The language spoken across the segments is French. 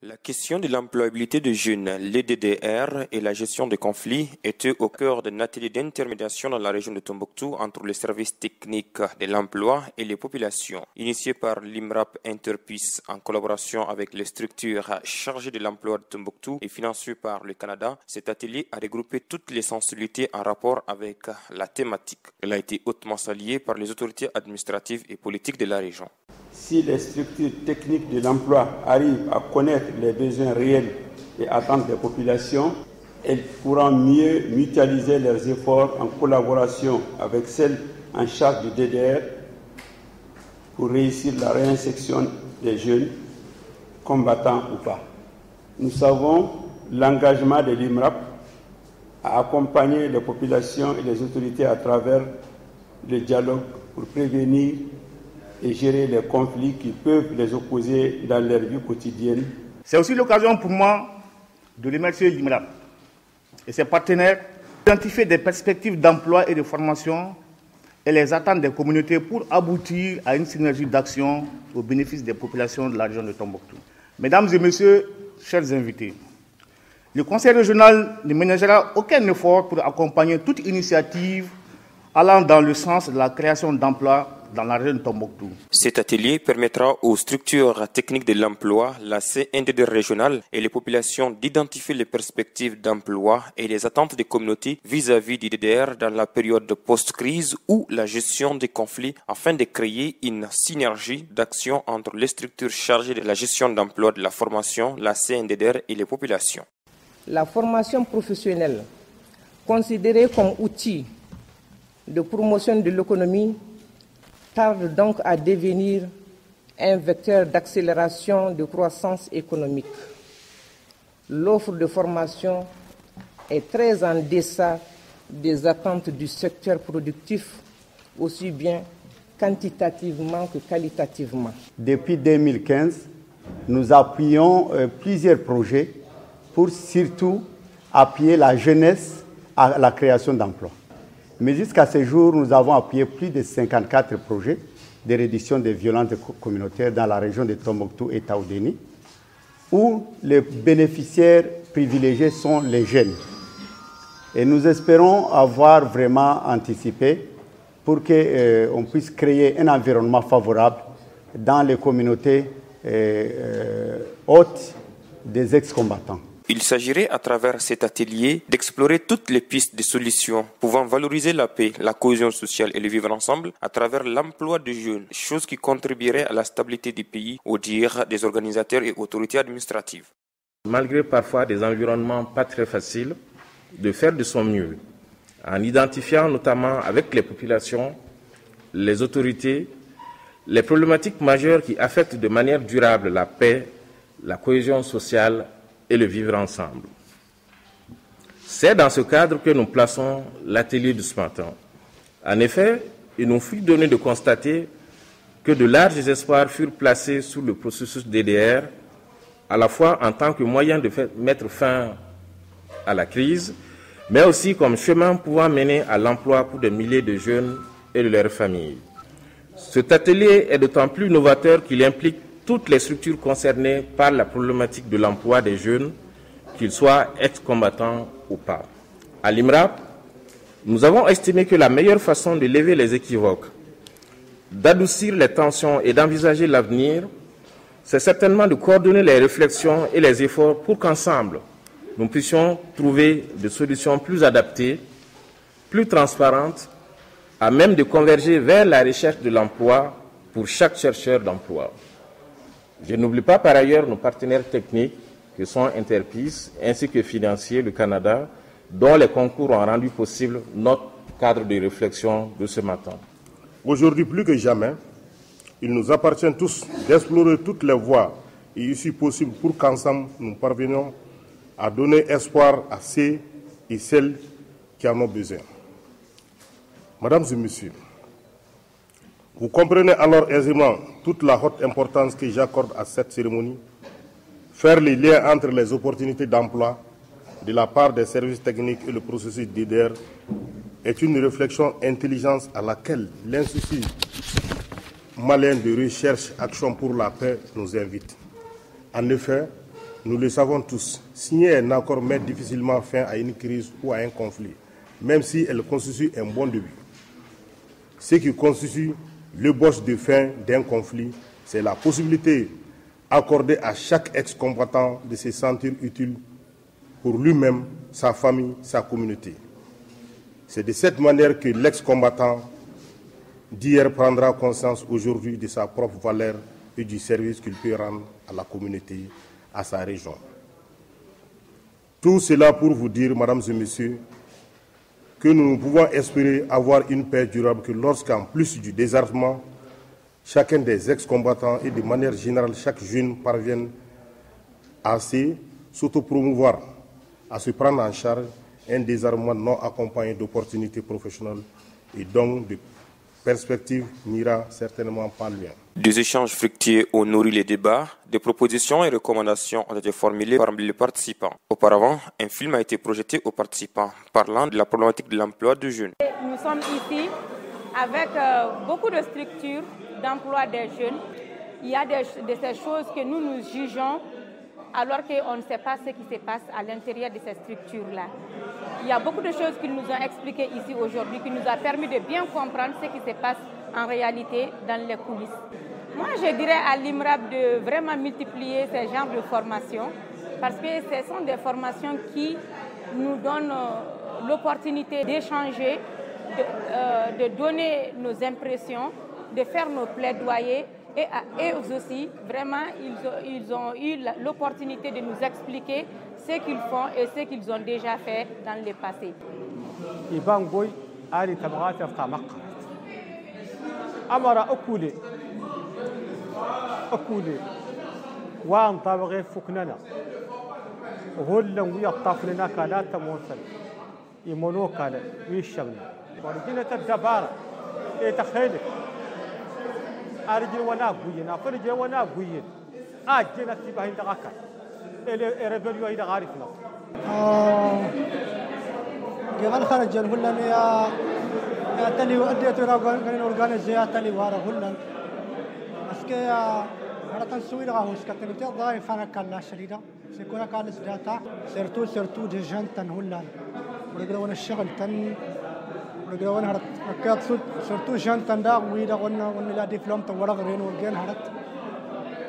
La question de l'employabilité des jeunes, les DDR et la gestion des conflits étaient au cœur d'un atelier d'intermédiation dans la région de Tombouctou entre les services techniques de l'emploi et les populations. Initié par l'IMRAP Interpeace en collaboration avec les structures chargées de l'emploi de Tombouctou et financé par le Canada, cet atelier a regroupé toutes les sensibilités en rapport avec la thématique. Elle a été hautement saluée par les autorités administratives et politiques de la région. Si les structures techniques de l'emploi arrivent à connaître les besoins réels et attentes des populations, elles pourront mieux mutualiser leurs efforts en collaboration avec celles en charge du DDR pour réussir la réinsertion des jeunes, combattants ou pas. Nous savons l'engagement de l'IMRAP à accompagner les populations et les autorités à travers le dialogue pour prévenir et gérer les conflits qui peuvent les opposer dans leur vie quotidienne. C'est aussi l'occasion pour moi de remercier l'IMRAP et ses partenaires d'identifier des perspectives d'emploi et de formation et les attentes des communautés pour aboutir à une synergie d'action au bénéfice des populations de la région de Tombouctou. Mesdames et messieurs, chers invités, le Conseil régional ne ménagera aucun effort pour accompagner toute initiative allant dans le sens de la création d'emplois dans la région de Tombouctou. Cet atelier permettra aux structures techniques de l'emploi, la CNDD régionale et les populations d'identifier les perspectives d'emploi et les attentes des communautés vis-à-vis du DDR dans la période de post-crise ou la gestion des conflits afin de créer une synergie d'action entre les structures chargées de la gestion d'emploi, de la formation, la CNDD et les populations. La formation professionnelle, considérée comme outil de promotion de l'économie, tarde donc à devenir un vecteur d'accélération de croissance économique. L'offre de formation est très en deçà des attentes du secteur productif, aussi bien quantitativement que qualitativement. Depuis 2015, nous appuyons plusieurs projets pour surtout appuyer la jeunesse à la création d'emplois. Mais jusqu'à ce jour, nous avons appuyé plus de 54 projets de réduction des violences communautaires dans la région de Tombouctou et Taoudéni, où les bénéficiaires privilégiés sont les jeunes. Et nous espérons avoir vraiment anticipé pour qu'on puisse créer un environnement favorable dans les communautés hautes des ex-combattants. Il s'agirait à travers cet atelier d'explorer toutes les pistes de solutions pouvant valoriser la paix, la cohésion sociale et le vivre ensemble à travers l'emploi des jeunes, chose qui contribuerait à la stabilité du pays au dire des organisateurs et autorités administratives. Malgré parfois des environnements pas très faciles, de faire de son mieux, en identifiant notamment avec les populations, les autorités, les problématiques majeures qui affectent de manière durable la paix, la cohésion sociale et le vivre ensemble. C'est dans ce cadre que nous plaçons l'atelier de ce matin. En effet, il nous fut donné de constater que de larges espoirs furent placés sur le processus DDR, à la fois en tant que moyen de mettre fin à la crise, mais aussi comme chemin pouvant mener à l'emploi pour des milliers de jeunes et de leurs familles. Cet atelier est d'autant plus novateur qu'il implique toutes les structures concernées par la problématique de l'emploi des jeunes, qu'ils soient ex-combattants ou pas. À l'IMRAP, nous avons estimé que la meilleure façon de lever les équivoques, d'adoucir les tensions et d'envisager l'avenir, c'est certainement de coordonner les réflexions et les efforts pour qu'ensemble, nous puissions trouver des solutions plus adaptées, plus transparentes, à même de converger vers la recherche de l'emploi pour chaque chercheur d'emploi. Je n'oublie pas par ailleurs nos partenaires techniques que sont Interpeace ainsi que financiers, le Canada, dont les concours ont rendu possible notre cadre de réflexion de ce matin. Aujourd'hui plus que jamais, il nous appartient tous d'explorer toutes les voies et issues possibles pour qu'ensemble nous parvenions à donner espoir à ceux et celles qui en ont besoin. Mesdames et messieurs, vous comprenez alors aisément toute la haute importance que j'accorde à cette cérémonie. Faire les liens entre les opportunités d'emploi de la part des services techniques et le processus DDR est une réflexion intelligente à laquelle l'Institut malien de recherche Action pour la paix nous invite. En effet, Nous le savons tous, signer un accord met difficilement fin à une crise ou à un conflit, même si elle constitue un bon début. Ce qui constitue l'ébauche de fin d'un conflit, c'est la possibilité accordée à chaque ex-combattant de se sentir utile pour lui-même, sa famille, sa communauté. C'est de cette manière que l'ex-combattant d'hier prendra conscience aujourd'hui de sa propre valeur et du service qu'il peut rendre à la communauté, à sa région. Tout cela pour vous dire, mesdames et messieurs, que nous ne pouvons espérer avoir une paix durable que lorsqu'en plus du désarmement, chacun des ex-combattants et de manière générale chaque jeune parvienne à s'autopromouvoir, à se prendre en charge un désarmement non accompagné d'opportunités professionnelles et donc de perspectives n'ira certainement pas loin. Des échanges fructueux ont nourri les débats, des propositions et recommandations ont été formulées parmi les participants. Auparavant, un film a été projeté aux participants parlant de la problématique de l'emploi des jeunes. Nous sommes ici avec beaucoup de structures d'emploi des jeunes. Il y a de ces choses que nous jugeons alors qu'on ne sait pas ce qui se passe à l'intérieur de ces structures-là. Il y a beaucoup de choses qu'ils nous ont expliquées ici aujourd'hui, qui nous a permis de bien comprendre ce qui se passe en réalité dans les coulisses. Moi, je dirais à l'IMRAP de vraiment multiplier ces genres de formations parce que ce sont des formations qui nous donnent l'opportunité d'échanger, de donner nos impressions, de faire nos plaidoyers. Et eux aussi, vraiment, ils ont eu l'opportunité de nous expliquer ce qu'ils font et ce qu'ils ont déjà fait dans le passé. أرجل ونا بوين أفرج ونا بوين أجل تباهي دعكا إلى ربيع يدا عارفنا جعل خرج الهلن يا تلي وأدي ترى كان أورجانيزيا تلي وارا هلن أسكي هذا تنسوي راه وسكتني تضاي فانا كلا شريرة سيكون كلا سداتا سرتو دجان تن هلن ورجلون الشغل تن ورجلون هذا كات سرتو جان تن دا ويدا ون لا دبلوم تورا غرين ورجين هذا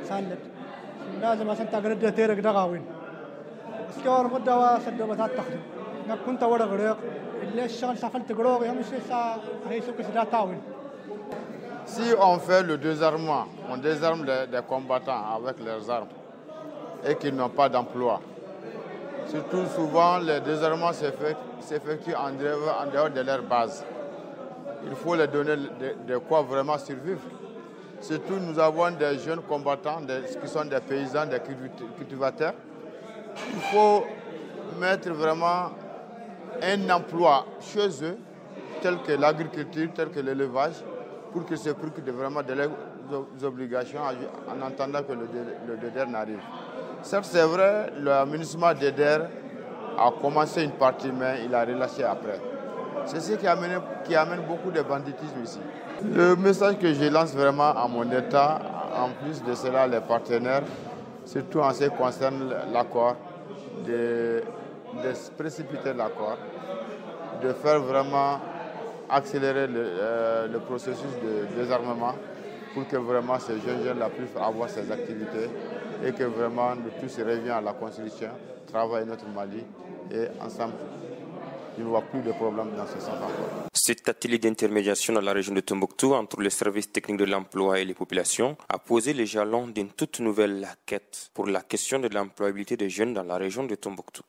سالد لازم أصلا تقرد تيرك دعوين سكور مدة وسد بثات تخدم نكون تورا غريق اللي الشغل سافل تقرأ يوم الشيء هي سوق سداتاوين. Si on fait le désarmement, on désarme des combattants avec leurs armes et qu'ils n'ont pas d'emploi. Surtout souvent, les désarmements s'effectuent en dehors de leur base. Il faut leur donner de quoi vraiment survivre. Surtout, nous avons des jeunes combattants qui sont des paysans, des cultivateurs. Il faut mettre vraiment un emploi chez eux, tel que l'agriculture, tel que l'élevage, pour qu'ils se préoccupent vraiment de leurs obligations en attendant que le DEDER n'arrive. Certes, c'est vrai, le ministère DEDER a commencé une partie, mais il a relâché après. C'est ce qui amène beaucoup de banditisme ici. Le message que je lance vraiment à mon État, en plus de cela, les partenaires, surtout en ce qui concerne l'accord, de précipiter l'accord, de faire vraiment accélérer le processus de désarmement pour que vraiment ces jeunes-là puissent avoir ces activités et que vraiment nous tous reviennent à la Constitution, travaillent notre Mali et ensemble, il n'y aura plus de problème dans ce sens encore. Cet atelier d'intermédiation dans la région de Tombouctou entre les services techniques de l'emploi et les populations a posé les jalons d'une toute nouvelle quête pour la question de l'employabilité des jeunes dans la région de Tombouctou.